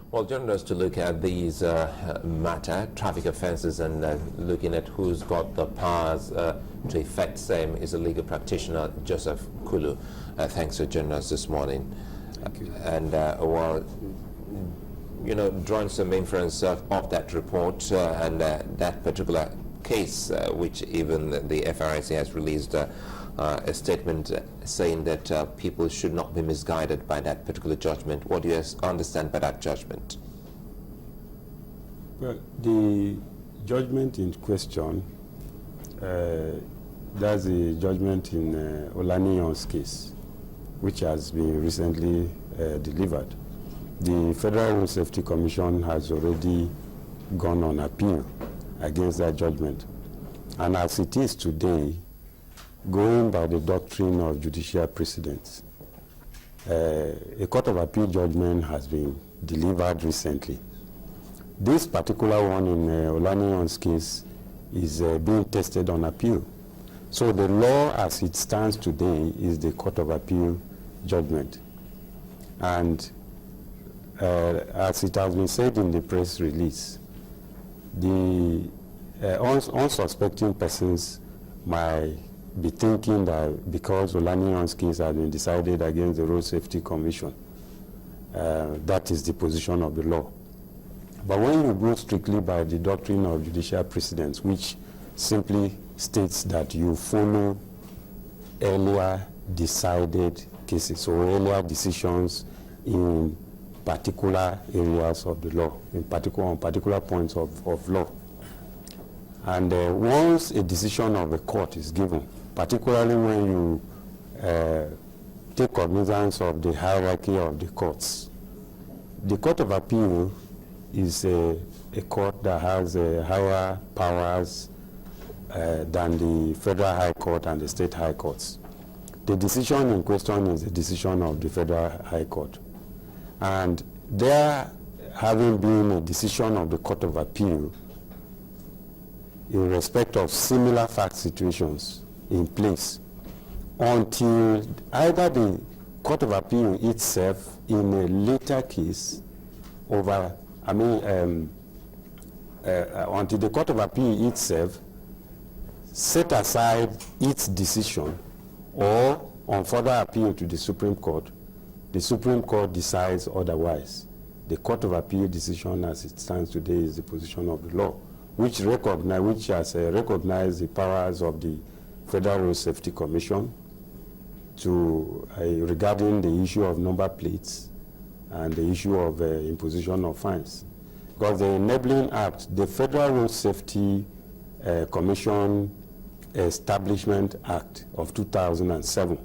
Well, journalists to look at these matter, traffic offences, and looking at who's got the powers to effect same is a legal practitioner, Joseph Kulu. Thanks to journalists this morning. Thank you. And well, you know, drawing some inference of that report and that particular case, which even the FRSC has released a statement saying that people should not be misguided by that particular judgment. What do you understand by that judgment? Well, the judgment in question, that's the judgment in Olaniyon's case, which has been recently delivered. The Federal Road Safety Commission has already gone on appeal against that judgment. And as it is today, going by the doctrine of judicial precedents, a Court of Appeal judgment has been delivered recently. This particular one in Olaniyon's case is being tested on appeal. So the law as it stands today is the Court of Appeal judgment. And as it has been said in the press release, the unsuspecting persons might be thinking that because Olaniyon's case has been decided against the Road Safety Commission, that is the position of the law. But when you go strictly by the doctrine of judicial precedents, which simply states that you follow earlier decided cases or earlier decisions in particular areas of the law, on particular points of law. And once a decision of a court is given, particularly when you take cognizance of the hierarchy of the courts, the Court of Appeal is a court that has higher powers than the Federal High Court and the State High Courts. The decision in question is the decision of the Federal High Court. And there having been a decision of the Court of Appeal in respect of similar fact situations in place until either the Court of Appeal itself in a later case until the Court of Appeal itself set aside its decision, or on further appeal to the Supreme Court decides otherwise. The Court of Appeal decision as it stands today is the position of the law, which has recognized the powers of the Federal Road Safety Commission to regarding the issue of number plates and the issue of imposition of fines. Because the Enabling Act, the Federal Road Safety Commission Establishment Act of 2007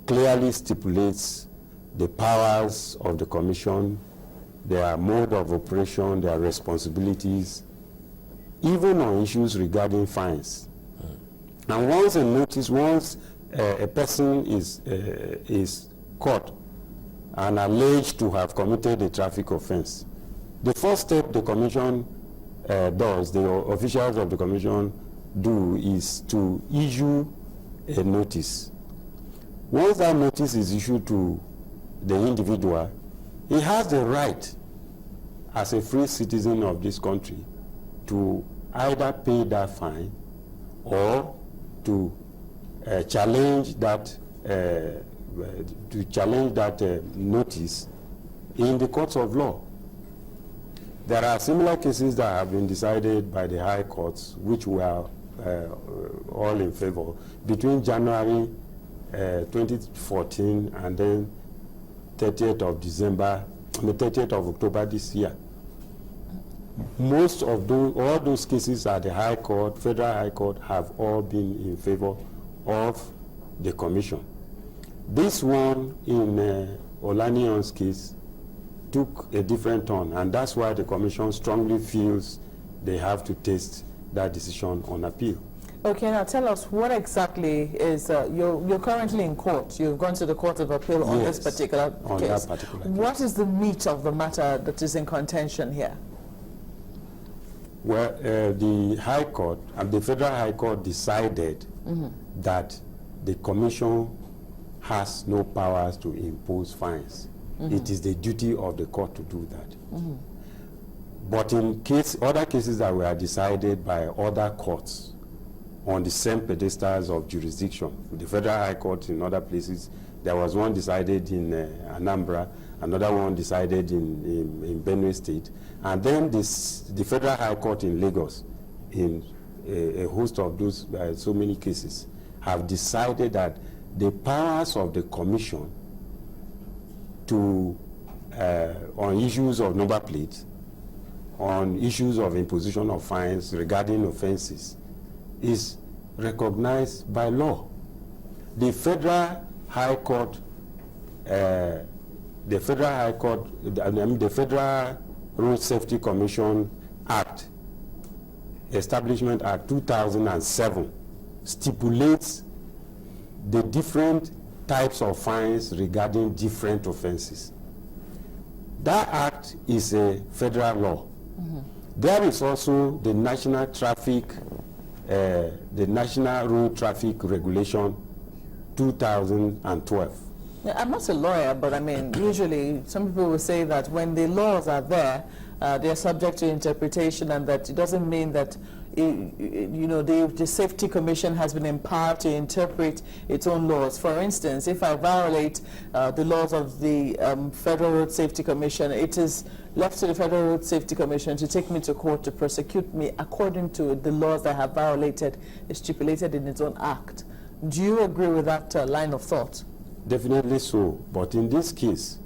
clearly stipulates the powers of the Commission, their mode of operation, their responsibilities, even on issues regarding fines. And once a person is caught and alleged to have committed a traffic offense, the first step the Commission does, the officials of the Commission do, is to issue a notice. Once that notice is issued to the individual, he has the right as a free citizen of this country to either pay that fine or to challenge that notice in the courts of law. There are similar cases that have been decided by the high courts, which were all in favor, between January 2014 and then 30th of October this year. Most of all those cases at the High Court, Federal High Court, have all been in favor of the Commission. This one in Olaniyon's case took a different turn, and that's why the Commission strongly feels they have to test that decision on appeal. Okay, now tell us what exactly is, you're currently in court. You've gone to the Court of Appeal on this particular case. On that particular case. What is the meat of the matter that is in contention here? Well, the High Court, the Federal High Court decided that the Commission has no powers to impose fines it is the duty of the court to do that. But in other cases that were decided by other courts on the same pedestals of jurisdiction, the Federal High Court in other places, there was one decided in Anambra, another one decided in Benue State, and then the Federal High Court in Lagos, in a host of those, so many cases, have decided that the powers of the commission to, on issues of number plates, on issues of imposition of fines regarding offenses, is recognized by law. The Federal High Court, the Federal Road Safety Commission Act, Establishment Act 2007, stipulates the different types of fines regarding different offenses. That act is a federal law. There is also the National Road Traffic Regulation 2012. Yeah, I'm not a lawyer, but I mean, usually some people will say that when the laws are there, they're subject to interpretation, and that it doesn't mean that the Safety Commission has been empowered to interpret its own laws. For instance, if I violate the laws of the Federal Road Safety Commission, it is left to the Federal Road Safety Commission to take me to court to prosecute me according to the laws that have violated, stipulated in its own act. Do you agree with that line of thought? Definitely so, but in this case,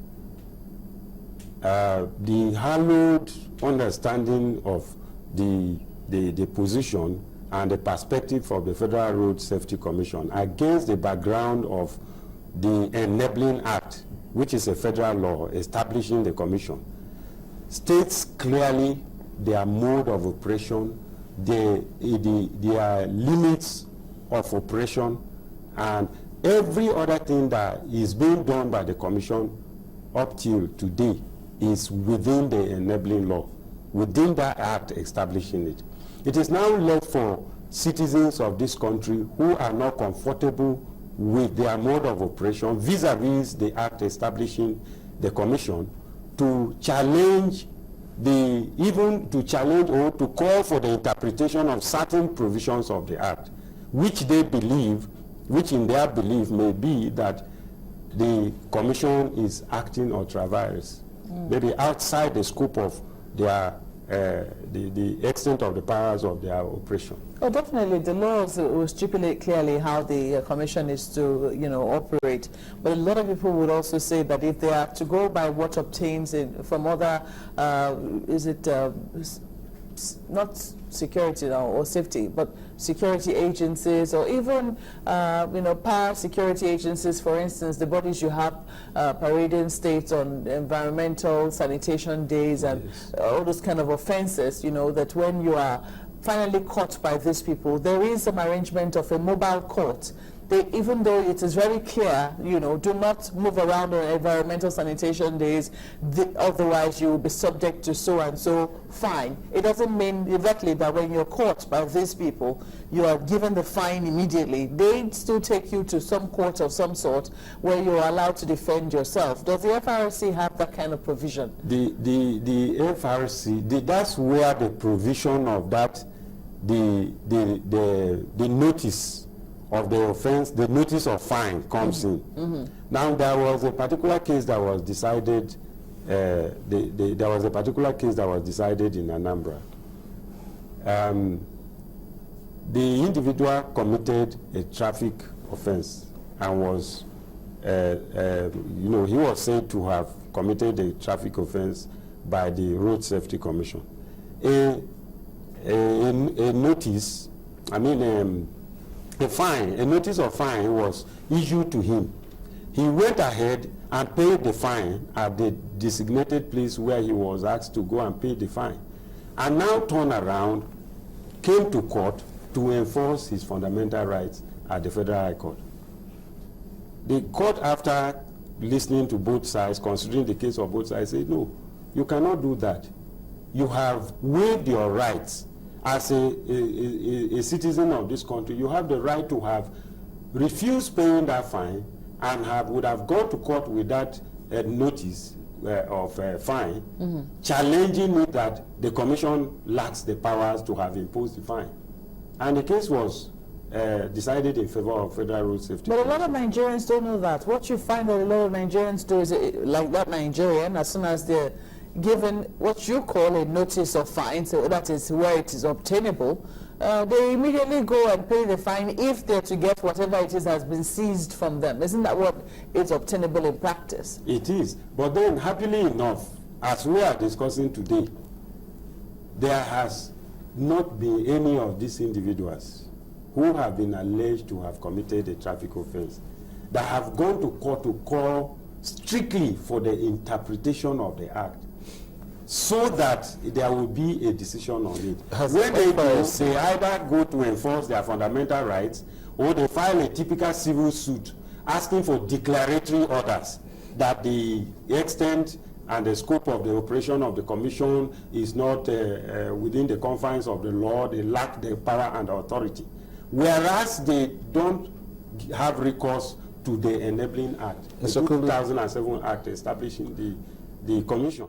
the hallowed understanding of the position and the perspective of the Federal Road Safety Commission against the background of the Enabling Act, which is a federal law establishing the commission, states clearly their mode of operation, their limits of operation, and every other thing that is being done by the commission up till today is within the enabling law, within that act establishing it. It is now left for citizens of this country who are not comfortable with their mode of operation vis-a-vis the act establishing the commission to challenge or to call for the interpretation of certain provisions of the act, which in their belief may be that the commission is acting ultra vires, maybe outside the scope of their the extent of the powers of their operation. Oh, definitely. The laws will stipulate clearly how the commission is to, operate. But a lot of people would also say that if they are to go by what obtains from other, not security or safety, but security agencies, or even para security agencies, for instance, the bodies you have parading states on environmental sanitation days and all those kind of offenses, that when you are finally caught by these people, there is some arrangement of a mobile court. Even though it is very clear, do not move around on environmental sanitation days, otherwise you will be subject to so and so fine. It doesn't mean exactly that when you're caught by these people, you are given the fine immediately. They still take you to some court of some sort where you are allowed to defend yourself. Does the FRSC have that kind of provision? The FRSC, that's where the provision of that, the notice of the offense, the notice of fine comes in. Now, there was a particular case that was decided. There was a particular case that was decided in Anambra. The individual committed a traffic offense and was, he was said to have committed a traffic offense by the Road Safety Commission. A notice, a notice of fine was issued to him. He went ahead and paid the fine at the designated place where he was asked to go and pay the fine, and now turned around, came to court to enforce his fundamental rights at the Federal High Court. The court, after listening to both sides, considering the case of both sides, said, no, you cannot do that. You have waived your rights. As a citizen of this country, you have the right to have refused paying that fine and would have gone to court with that a notice of a fine, challenging it that the commission lacks the powers to have imposed the fine. And the case was decided in favor of Federal Road Safety. But a lot of Nigerians don't know that. What you find that a lot of Nigerians do is, like that Nigerian, as soon as they're given what you call a notice of fine, so that is where it is obtainable, they immediately go and pay the fine if they're to get whatever it is has been seized from them. Isn't that what is obtainable in practice? It is. But then, happily enough, as we are discussing today, there has not been any of these individuals who have been alleged to have committed a traffic offense that have gone to court to call strictly for the interpretation of the act, so that there will be a decision on it. When they do, they either go to enforce their fundamental rights, or they file a typical civil suit asking for declaratory orders that the extent and the scope of the operation of the commission is not within the confines of the law. They lack the power and authority, whereas they don't have recourse to the enabling act, the 2007 act establishing the commission.